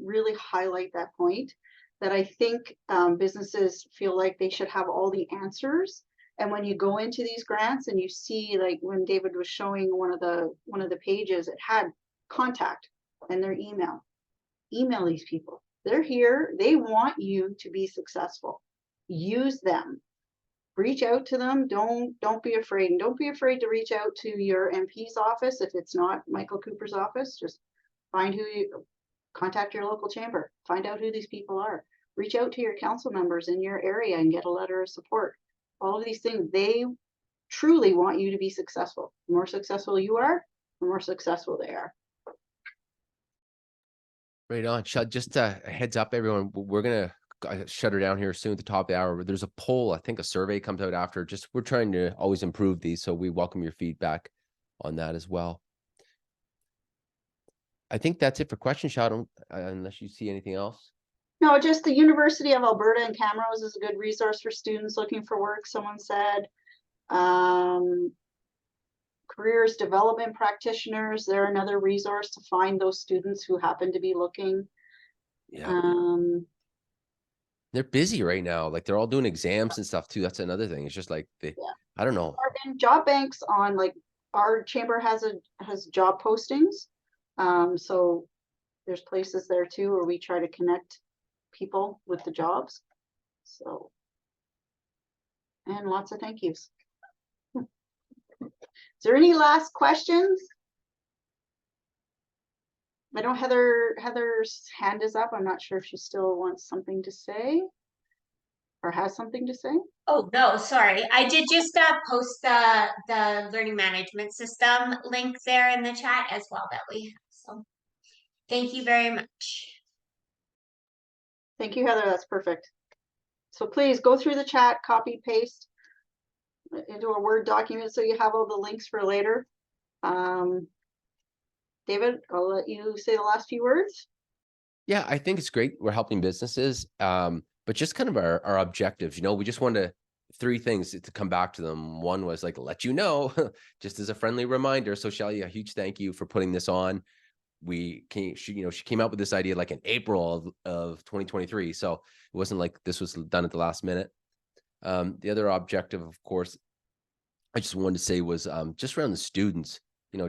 really highlight that point, that I think businesses feel like they should have all the answers. And when you go into these grants and you see, like when David was showing one of the pages, it had contact and their email. Email these people. They're here. They want you to be successful. Use them. Reach out to them. Don't be afraid. And don't be afraid to reach out to your MP's office if it's not Michael Cooper's office. Just contact your local chamber. Find out who these people are. Reach out to your council members in your area and get a letter of support. All of these things, they truly want you to be successful. The more successful you are, the more successful they are. Right on. Just a heads up, everyone. We're gonna shut her down here soon at the top of the hour. There's a poll, I think a survey comes out after. Just we're trying to always improve these, so we welcome your feedback on that as well. I think that's it for questions, Shad, unless you see anything else. No, just the University of Alberta in Camrose is a good resource for students looking for work, someone said. Careers development practitioners, they're another resource to find those students who happen to be looking. Yeah. They're busy right now. Like they're all doing exams and stuff too. That's another thing. It's just like I don't know. And job banks on, like, our chamber has job postings. So there's places there too where we try to connect people with the jobs. So, and lots of thank yous. Is there any last questions? I know Heather's hand is up. I'm not sure if she still wants something to say or has something to say. Oh, no, sorry. I did just post the learning management system link there in the chat as well that we have. So thank you very much. Thank you, Heather. That's perfect. So please go through the chat, copy, paste into a Word document so you have all the links for later. David, I'll let you say the last few words. Yeah, I think it's great. We're helping businesses, but just kind of our objectives. We just wanted three things to come back to them. One was like, let you know, just as a friendly reminder. So Shelly, a huge thank you for putting this on. She came out with this idea like in April of 2023. So it wasn't like this was done at the last minute. The other objective, of course, I just wanted to say was just around the students,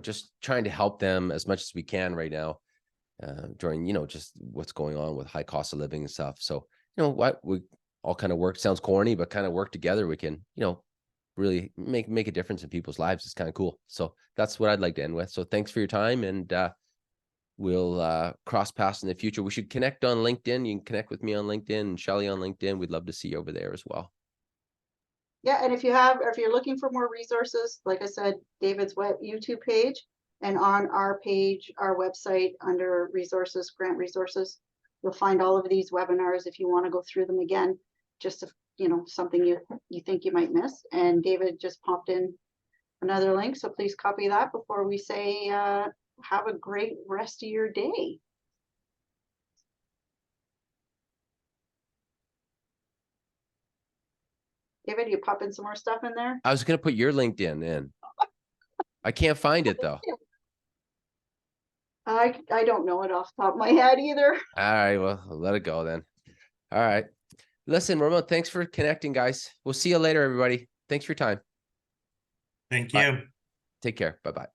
just trying to help them as much as we can right now during, just what's going on with high cost of living and stuff. So, what we all kind of work, sounds corny, but kind of work together. We can, really make a difference in people's lives. It's kind of cool. So that's what I'd like to end with. So thanks for your time, and we'll cross paths in the future. We should connect on LinkedIn. You can connect with me on LinkedIn and Shelly on LinkedIn. We'd love to see you over there as well. Yeah, and if you're looking for more resources, like I said, David's YouTube page, and on our page, our website under resources, grant resources, you'll find all of these webinars if you want to go through them again, just if, something you think you might miss. And David just popped in another link, so please copy that before we say have a great rest of your day. David, you pop in some more stuff in there? I was gonna put your LinkedIn in. I can't find it though. I don't know it off the top of my head either. All right, well, let it go then. All right. Listen, Ramon, thanks for connecting, guys. We'll see you later, everybody. Thanks for your time. Thank Bye. you. Take care. Bye-bye.